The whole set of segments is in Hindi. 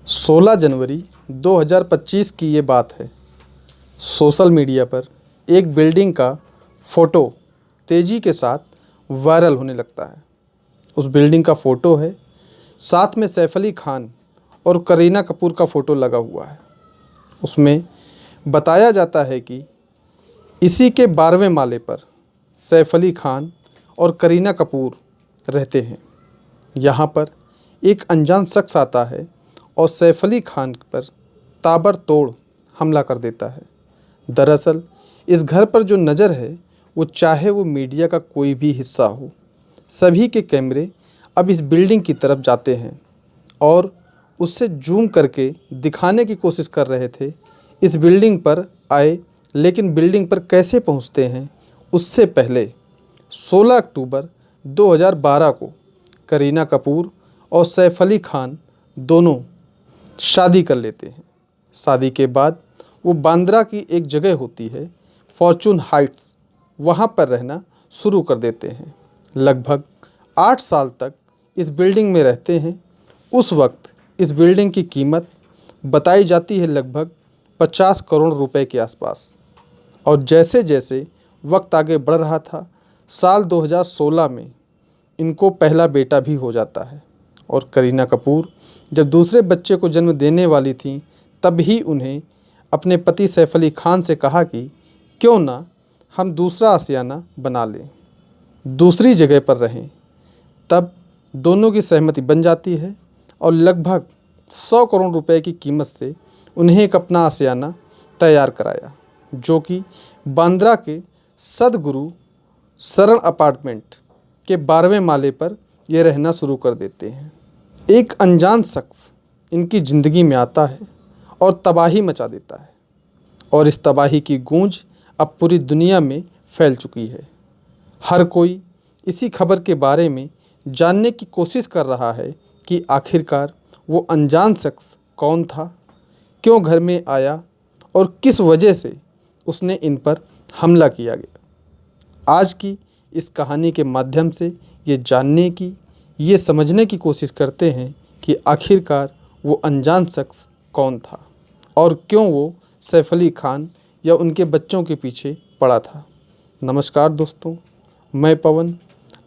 16 जनवरी 2025 की ये बात है। सोशल मीडिया पर एक बिल्डिंग का फ़ोटो तेज़ी के साथ वायरल होने लगता है। उस बिल्डिंग का फ़ोटो है, साथ में सैफ अली खान और करीना कपूर का फ़ोटो लगा हुआ है। उसमें बताया जाता है कि इसी के 12वें माले पर सैफ अली खान और करीना कपूर रहते हैं। यहाँ पर एक अनजान शख्स आता है और सैफ अली खान पर ताबड़तोड़ हमला कर देता है। दरअसल इस घर पर जो नज़र है वो चाहे वो मीडिया का कोई भी हिस्सा हो, सभी के कैमरे अब इस बिल्डिंग की तरफ जाते हैं और उससे जूम करके दिखाने की कोशिश कर रहे थे इस बिल्डिंग पर आए, लेकिन बिल्डिंग पर कैसे पहुंचते हैं उससे पहले 16 अक्टूबर 2012 को करीना कपूर और सैफ अली खान दोनों शादी कर लेते हैं। शादी के बाद वो बांद्रा की एक जगह होती है फॉर्चून हाइट्स, वहाँ पर रहना शुरू कर देते हैं। लगभग 8 साल तक इस बिल्डिंग में रहते हैं। उस वक्त इस बिल्डिंग की कीमत बताई जाती है लगभग 50 करोड़ रुपए के आसपास। और जैसे जैसे वक्त आगे बढ़ रहा था, साल 2016 में इनको पहला बेटा भी हो जाता है। और करीना कपूर जब दूसरे बच्चे को जन्म देने वाली थीं, तब ही उन्हें अपने पति सैफ अली खान से कहा कि क्यों ना हम दूसरा आशियाना बना लें, दूसरी जगह पर रहें। तब दोनों की सहमति बन जाती है और लगभग 100 करोड़ रुपए की कीमत से उन्हें एक अपना आशियाना तैयार कराया, जो कि बांद्रा के सद्गुरु शरण अपार्टमेंट के 12वें माले पर ये रहना शुरू कर देते हैं। एक अनजान शख्स इनकी ज़िंदगी में आता है और तबाही मचा देता है, और इस तबाही की गूंज अब पूरी दुनिया में फैल चुकी है। हर कोई इसी खबर के बारे में जानने की कोशिश कर रहा है कि आखिरकार वो अनजान शख्स कौन था, क्यों घर में आया और किस वजह से उसने इन पर हमला किया गया। आज की इस कहानी के माध्यम से ये जानने की, ये समझने की कोशिश करते हैं कि आखिरकार वो अनजान शख्स कौन था और क्यों वो सैफ अली खान या उनके बच्चों के पीछे पड़ा था। नमस्कार दोस्तों, मैं पवन।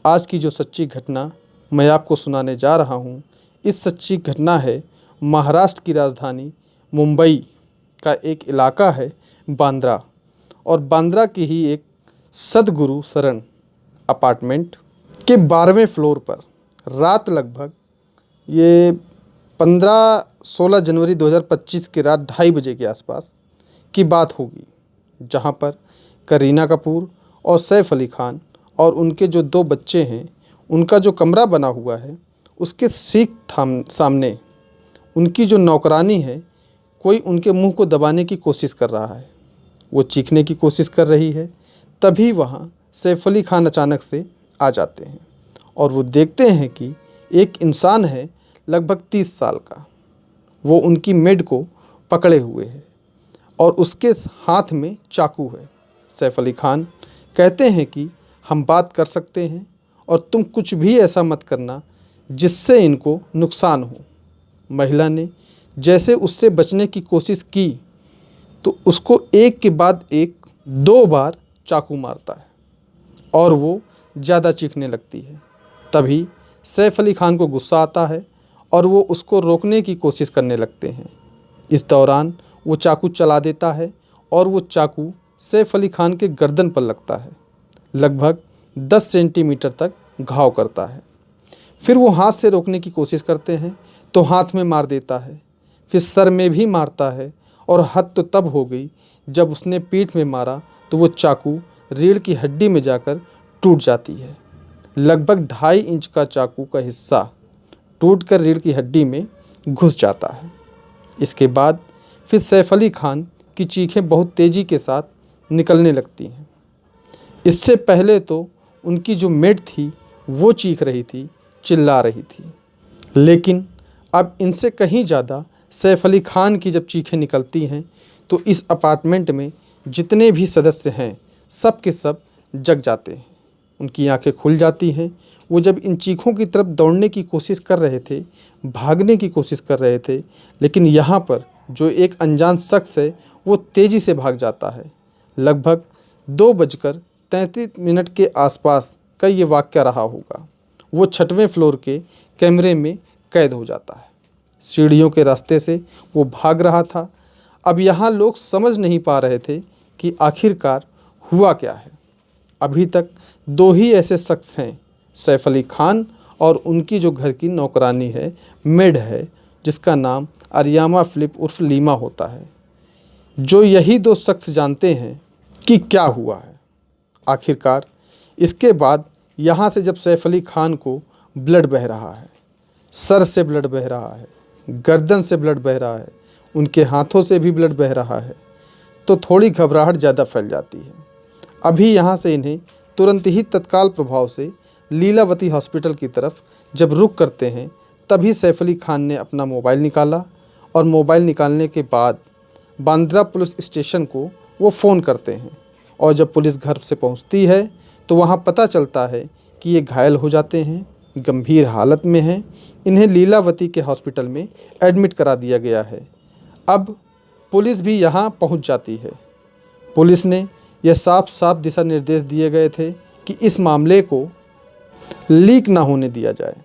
आज की जो सच्ची घटना मैं आपको सुनाने जा रहा हूँ, इस सच्ची घटना है महाराष्ट्र की राजधानी मुंबई का एक इलाका है बांद्रा, और बांद्रा की ही एक सद्गुरु शरण अपार्टमेंट के 12वें फ्लोर पर रात लगभग ये 15-16 जनवरी 2025 की रात 2:30 बजे के आसपास की बात होगी, जहां पर करीना कपूर और सैफ अली खान और उनके जो 2 बच्चे हैं, उनका जो कमरा बना हुआ है उसके ठीक सामने उनकी जो नौकरानी है, कोई उनके मुंह को दबाने की कोशिश कर रहा है। वो चीखने की कोशिश कर रही है। तभी वहाँ सैफ अली खान अचानक से आ जाते हैं और वो देखते हैं कि एक इंसान है लगभग 30 साल का, वो उनकी मेड को पकड़े हुए है और उसके हाथ में चाकू है। सैफ अली खान कहते हैं कि हम बात कर सकते हैं और तुम कुछ भी ऐसा मत करना जिससे इनको नुकसान हो। महिला ने जैसे उससे बचने की कोशिश की तो उसको एक के बाद एक 2 बार चाकू मारता है और वो ज़्यादा चीखने लगती है। तभी सैफ अली खान को गुस्सा आता है और वो उसको रोकने की कोशिश करने लगते हैं। इस दौरान वो चाकू चला देता है और वो चाकू सैफ अली खान के गर्दन पर लगता है, लगभग 10 सेंटीमीटर तक घाव करता है। फिर वो हाथ से रोकने की कोशिश करते हैं तो हाथ में मार देता है, फिर सर में भी मारता है, और हद तो तब हो गई जब उसने पीठ में मारा तो वो चाकू रीढ़ की हड्डी में जाकर टूट जाती है। लगभग 2.5 इंच का चाकू का हिस्सा टूटकर रीढ़ की हड्डी में घुस जाता है। इसके बाद फिर सैफ अली खान की चीखें बहुत तेज़ी के साथ निकलने लगती हैं। इससे पहले तो उनकी जो मेड थी वो चीख रही थी, चिल्ला रही थी, लेकिन अब इनसे कहीं ज़्यादा सैफ अली खान की जब चीखें निकलती हैं तो इस अपार्टमेंट में जितने भी सदस्य हैं सब के सब जग जाते हैं। उनकी आंखें खुल जाती हैं। वो जब इन चीखों की तरफ दौड़ने की कोशिश कर रहे थे, भागने की कोशिश कर रहे थे, लेकिन यहाँ पर जो एक अनजान शख्स है वो तेज़ी से भाग जाता है। लगभग 2:33 के आसपास का ये वाक़या रहा होगा। वो 6वें फ्लोर के कैमरे में कैद हो जाता है। सीढ़ियों के रास्ते से वो भाग रहा था। अब यहाँ लोग समझ नहीं पा रहे थे कि आखिरकार हुआ क्या है। अभी तक 2 ही ऐसे शख्स हैं, सैफ अली खान और उनकी जो घर की नौकरानी है, मेड है, जिसका नाम अरियामा फ़िलिप उर्फ लीमा होता है। जो यही 2 शख्स जानते हैं कि क्या हुआ है। आखिरकार इसके बाद यहाँ से जब सैफ अली खान को ब्लड बह रहा है, सर से ब्लड बह रहा है, गर्दन से ब्लड बह रहा है, उनके हाथों से भी ब्लड बह रहा है, तो थोड़ी घबराहट ज़्यादा फैल जाती है। अभी यहाँ से इन्हें तुरंत ही तत्काल प्रभाव से लीलावती हॉस्पिटल की तरफ जब रुख करते हैं, तभी सैफ अली खान ने अपना मोबाइल निकाला और मोबाइल निकालने के बाद बांद्रा पुलिस स्टेशन को वो फ़ोन करते हैं। और जब पुलिस घर से पहुंचती है तो वहां पता चलता है कि ये घायल हो जाते हैं, गंभीर हालत में हैं। इन्हें लीलावती के हॉस्पिटल में एडमिट करा दिया गया है। अब पुलिस भी यहाँ पहुंच जाती है। पुलिस ने यह साफ साफ दिशा निर्देश दिए गए थे कि इस मामले को लीक ना होने दिया जाए।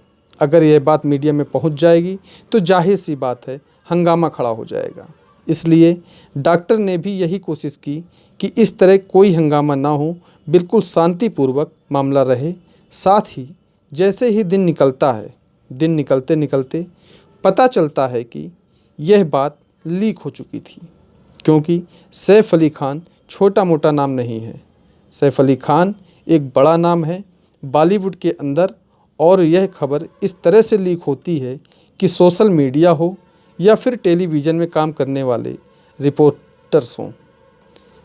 अगर यह बात मीडिया में पहुंच जाएगी तो जाहिर सी बात है हंगामा खड़ा हो जाएगा। इसलिए डॉक्टर ने भी यही कोशिश की कि इस तरह कोई हंगामा ना हो, बिल्कुल शांतिपूर्वक मामला रहे। साथ ही जैसे ही दिन निकलता है, दिन निकलते निकलते पता चलता है कि यह बात लीक हो चुकी थी, क्योंकि सैफ अली खान छोटा मोटा नाम नहीं है। सैफ अली खान एक बड़ा नाम है बॉलीवुड के अंदर। और यह खबर इस तरह से लीक होती है कि सोशल मीडिया हो या फिर टेलीविज़न में काम करने वाले रिपोर्टर्स हों,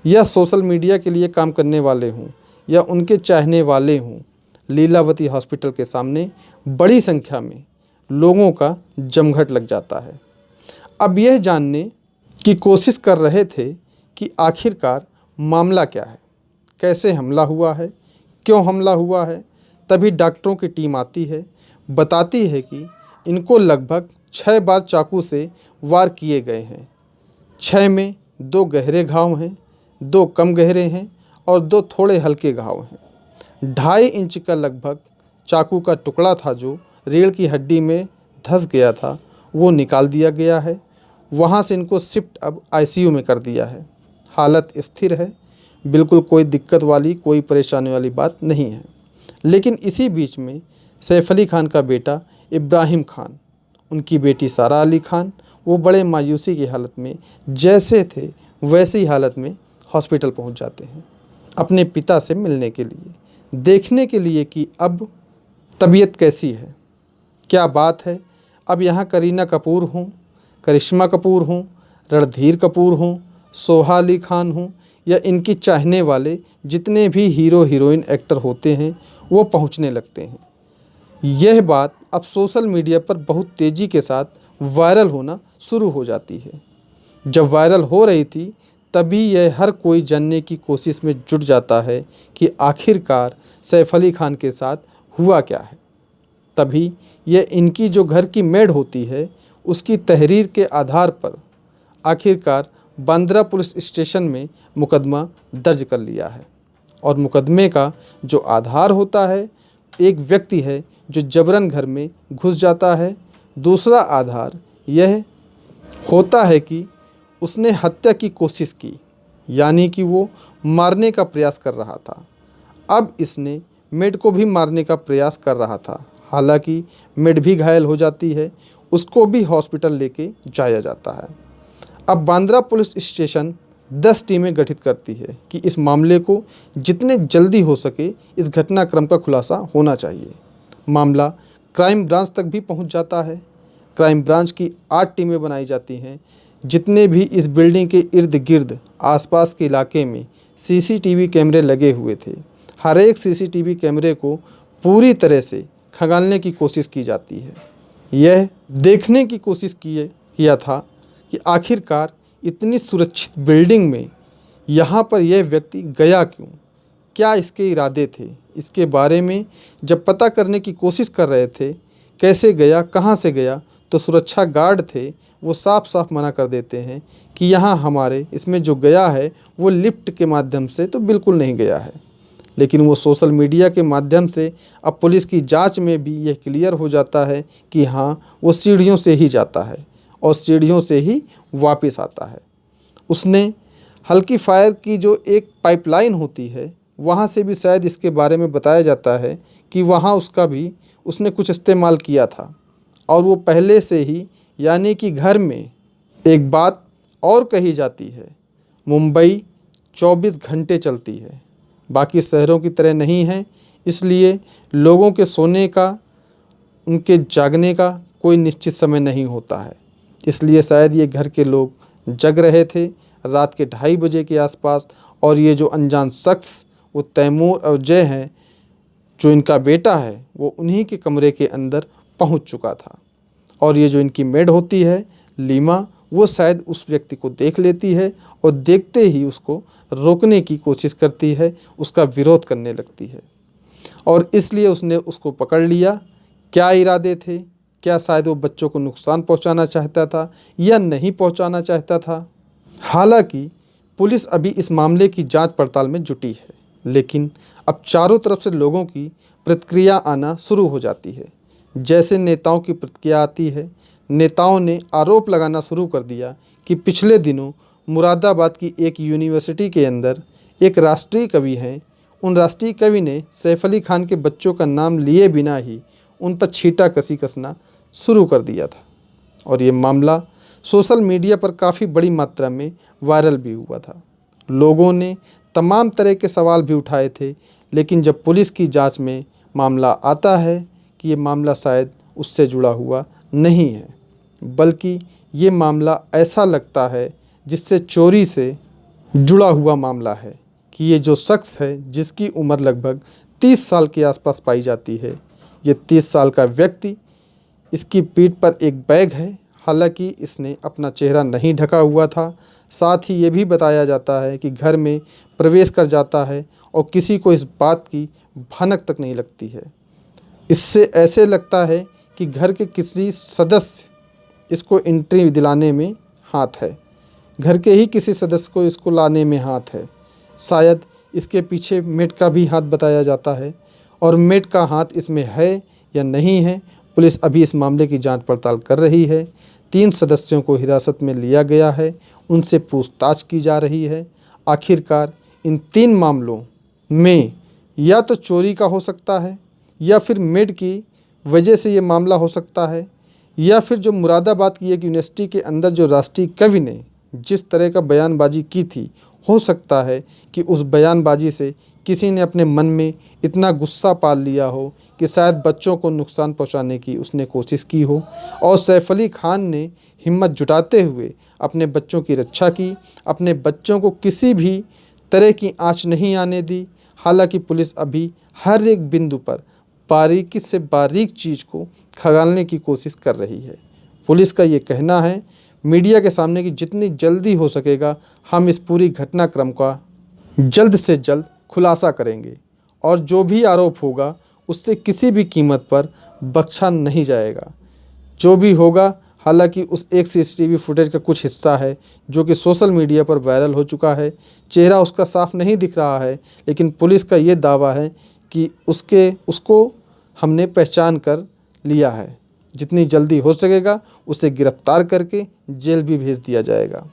या सोशल मीडिया के लिए काम करने वाले हों, या उनके चाहने वाले हों, लीलावती हॉस्पिटल के सामने बड़ी संख्या में लोगों का जमघट लग जाता है। अब यह जानने की कोशिश कर रहे थे कि आखिरकार मामला क्या है, कैसे हमला हुआ है, क्यों हमला हुआ है। तभी डॉक्टरों की टीम आती है, बताती है कि इनको लगभग 6 बार चाकू से वार किए गए हैं। 6 में 2 गहरे घाव हैं, 2 कम गहरे हैं और 2 थोड़े हल्के घाव हैं। 2.5 इंच का लगभग चाकू का टुकड़ा था जो रीढ़ की हड्डी में धंस गया था, वो निकाल दिया गया है। वहाँ से इनको शिफ्ट अब आईसीयू में कर दिया है। हालत स्थिर है, बिल्कुल कोई दिक्कत वाली, कोई परेशानी वाली बात नहीं है। लेकिन इसी बीच में सैफ अली खान का बेटा इब्राहिम खान, उनकी बेटी सारा अली खान, वो बड़े मायूसी की हालत में जैसे थे वैसी हालत में हॉस्पिटल पहुंच जाते हैं अपने पिता से मिलने के लिए, देखने के लिए कि अब तबीयत कैसी है, क्या बात है। अब यहाँ करीना कपूर हों, करिश्मा कपूर हों, रणधीर कपूर हों, सोहा अली खान हों, या इनकी चाहने वाले जितने भी हीरो हीरोइन एक्टर होते हैं वो पहुंचने लगते हैं। यह बात अब सोशल मीडिया पर बहुत तेज़ी के साथ वायरल होना शुरू हो जाती है। जब वायरल हो रही थी तभी यह हर कोई जानने की कोशिश में जुट जाता है कि आखिरकार सैफ अली खान के साथ हुआ क्या है। तभी यह इनकी जो घर की मेड होती है उसकी तहरीर के आधार पर आखिरकार बांद्रा पुलिस स्टेशन में मुकदमा दर्ज कर लिया है। और मुकदमे का जो आधार होता है, एक व्यक्ति है जो जबरन घर में घुस जाता है। दूसरा आधार यह होता है कि उसने हत्या की कोशिश की, यानी कि वो मारने का प्रयास कर रहा था। अब इसने मेड को भी मारने का प्रयास कर रहा था। हालांकि मेड भी घायल हो जाती है, उसको भी हॉस्पिटल लेके जाया जाता है। अब बांद्रा पुलिस स्टेशन 10 टीमें गठित करती है कि इस मामले को जितने जल्दी हो सके इस घटनाक्रम का खुलासा होना चाहिए। मामला क्राइम ब्रांच तक भी पहुंच जाता है। क्राइम ब्रांच की 8 टीमें बनाई जाती हैं। जितने भी इस बिल्डिंग के इर्द गिर्द आसपास के इलाके में सीसीटीवी कैमरे लगे हुए थे, हर एक सीसीटीवी कैमरे को पूरी तरह से खंगालने की कोशिश की जाती है। यह देखने की कोशिश किया था कि आखिरकार इतनी सुरक्षित बिल्डिंग में यहाँ पर यह व्यक्ति गया क्यों, क्या इसके इरादे थे, इसके बारे में जब पता करने की कोशिश कर रहे थे, कैसे गया, कहाँ से गया, तो सुरक्षा गार्ड थे वो साफ साफ मना कर देते हैं कि यहाँ हमारे इसमें जो गया है वो लिफ्ट के माध्यम से तो बिल्कुल नहीं गया है। लेकिन वो सोशल मीडिया के माध्यम से अब पुलिस की जांच में भी यह क्लियर हो जाता है कि हाँ, वो सीढ़ियों से ही जाता है और सीढ़ियों से ही वापस आता है। उसने हल्की फायर की जो एक पाइपलाइन होती है वहाँ से भी शायद इसके बारे में बताया जाता है कि वहाँ उसका भी उसने कुछ इस्तेमाल किया था। और वो पहले से ही, यानी कि घर में एक बात और कही जाती है, मुंबई 24 घंटे चलती है, बाकी शहरों की तरह नहीं है, इसलिए लोगों के सोने का, उनके जागने का कोई निश्चित समय नहीं होता है। इसलिए शायद ये घर के लोग जग रहे थे रात के 2:30 बजे के आसपास, और ये जो अनजान शख्स वो तैमूर और जय हैं, जो इनका बेटा है, वो उन्हीं के कमरे के अंदर पहुंच चुका था। और ये जो इनकी मेड होती है लीमा, वो शायद उस व्यक्ति को देख लेती है और देखते ही उसको रोकने की कोशिश करती है, उसका विरोध करने लगती है और इसलिए उसने उसको पकड़ लिया। क्या इरादे थे, क्या शायद वो बच्चों को नुकसान पहुंचाना चाहता था या नहीं पहुंचाना चाहता था। हालांकि पुलिस अभी इस मामले की जांच पड़ताल में जुटी है, लेकिन अब चारों तरफ से लोगों की प्रतिक्रिया आना शुरू हो जाती है। जैसे नेताओं की प्रतिक्रिया आती है, नेताओं ने आरोप लगाना शुरू कर दिया कि पिछले दिनों मुरादाबाद की एक यूनिवर्सिटी के अंदर एक राष्ट्रीय कवि हैं, उन राष्ट्रीय कवि ने सैफ अली खान के बच्चों का नाम लिए बिना ही उन पर छींटा कसी कसना शुरू कर दिया था। और ये मामला सोशल मीडिया पर काफ़ी बड़ी मात्रा में वायरल भी हुआ था। लोगों ने तमाम तरह के सवाल भी उठाए थे, लेकिन जब पुलिस की जांच में मामला आता है कि ये मामला शायद उससे जुड़ा हुआ नहीं है, बल्कि ये मामला ऐसा लगता है जिससे चोरी से जुड़ा हुआ मामला है कि ये जो शख्स है जिसकी उम्र लगभग 30 साल के आसपास पाई जाती है, ये 30 साल का व्यक्ति, इसकी पीठ पर एक बैग है। हालांकि इसने अपना चेहरा नहीं ढका हुआ था। साथ ही ये भी बताया जाता है कि घर में प्रवेश कर जाता है और किसी को इस बात की भनक तक नहीं लगती है। इससे ऐसे लगता है कि घर के किसी सदस्य इसको एंट्री दिलाने में हाथ है, घर के ही किसी सदस्य को इसको लाने में हाथ है। शायद इसके पीछे मेड का भी हाथ बताया जाता है, और मेड का हाथ इसमें है या नहीं है, पुलिस अभी इस मामले की जांच पड़ताल कर रही है। 3 सदस्यों को हिरासत में लिया गया है, उनसे पूछताछ की जा रही है। आखिरकार इन 3 मामलों में या तो चोरी का हो सकता है, या फिर मेड की वजह से ये मामला हो सकता है, या फिर जो मुरादाबाद की एक यूनिवर्सिटी के अंदर जो राष्ट्रीय कवि ने जिस तरह का बयानबाजी की थी, हो सकता है कि उस बयानबाजी से किसी ने अपने मन में इतना गुस्सा पाल लिया हो कि शायद बच्चों को नुकसान पहुंचाने की उसने कोशिश की हो, और सैफ अली खान ने हिम्मत जुटाते हुए अपने बच्चों की रक्षा की, अपने बच्चों को किसी भी तरह की आंच नहीं आने दी। हालांकि पुलिस अभी हर एक बिंदु पर बारीकी से बारीक चीज़ को खंगालने की कोशिश कर रही है। पुलिस का ये कहना है मीडिया के सामने कि जितनी जल्दी हो सकेगा हम इस पूरी घटनाक्रम का जल्द से जल्द खुलासा करेंगे, और जो भी आरोप होगा उससे किसी भी कीमत पर बख्शा नहीं जाएगा। जो भी होगा, हालांकि उस एक सीसीटीवी फुटेज का कुछ हिस्सा है जो कि सोशल मीडिया पर वायरल हो चुका है। चेहरा उसका साफ नहीं दिख रहा है, लेकिन पुलिस का ये दावा है कि उसको हमने पहचान कर लिया है। जितनी जल्दी हो सकेगा उसे गिरफ्तार करके जेल भी भेज दिया जाएगा।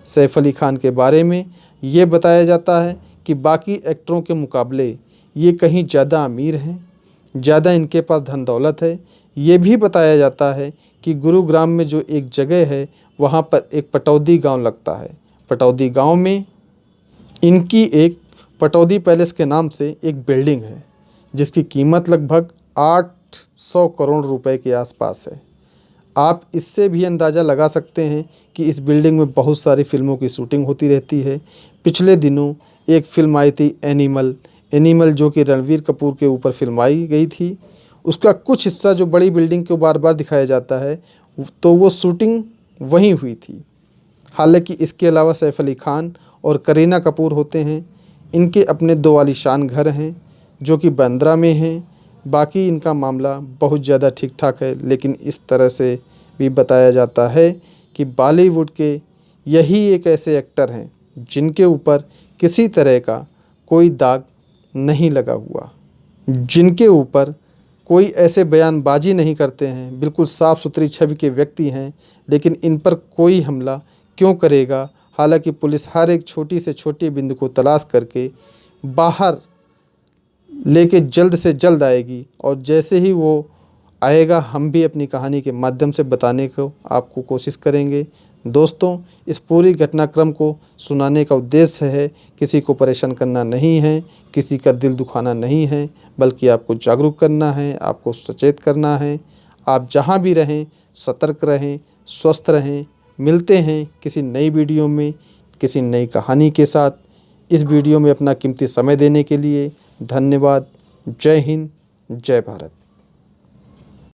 सैफ अली खान के बारे में ये बताया जाता है कि बाकी एक्टरों के मुकाबले ये कहीं ज़्यादा अमीर हैं, ज़्यादा इनके पास धन दौलत है। ये भी बताया जाता है कि गुरुग्राम में जो एक जगह है वहाँ पर एक पटौदी गांव लगता है। पटौदी गांव में इनकी एक पटौदी पैलेस के नाम से एक बिल्डिंग है जिसकी कीमत लगभग 800 करोड़ रुपए के आसपास है। आप इससे भी अंदाज़ा लगा सकते हैं कि इस बिल्डिंग में बहुत सारी फिल्मों की शूटिंग होती रहती है। पिछले दिनों एक फ़िल्म आई थी एनिमल, जो कि रणवीर कपूर के ऊपर फिल्माई गई थी। उसका कुछ हिस्सा जो बड़ी बिल्डिंग को बार बार दिखाया जाता है, तो वो शूटिंग वहीं हुई थी। हालांकि इसके अलावा सैफ अली खान और करीना कपूर होते हैं। इनके अपने 2 आलीशान घर हैं जो कि बांद्रा में हैं। बाकी इनका मामला बहुत ज़्यादा ठीक ठाक है, लेकिन इस तरह से भी बताया जाता है कि बॉलीवुड के यही एक ऐसे एक्टर हैं जिनके ऊपर किसी तरह का कोई दाग नहीं लगा हुआ, जिनके ऊपर कोई ऐसे बयानबाजी नहीं करते हैं, बिल्कुल साफ़ सुथरी छवि के व्यक्ति हैं, लेकिन इन पर कोई हमला क्यों करेगा। हालांकि पुलिस हर एक छोटी से छोटी बिंदु को तलाश करके बाहर लेके जल्द से जल्द आएगी, और जैसे ही वो आएगा हम भी अपनी कहानी के माध्यम से बताने को आपको कोशिश करेंगे। दोस्तों, इस पूरी घटनाक्रम को सुनाने का उद्देश्य है किसी को परेशान करना नहीं है, किसी का दिल दुखाना नहीं है, बल्कि आपको जागरूक करना है, आपको सचेत करना है। आप जहां भी रहें सतर्क रहें, स्वस्थ रहें। मिलते हैं किसी नई वीडियो में किसी नई कहानी के साथ। इस वीडियो में अपना कीमती समय देने के लिए धन्यवाद। जय हिंद, जय भारत।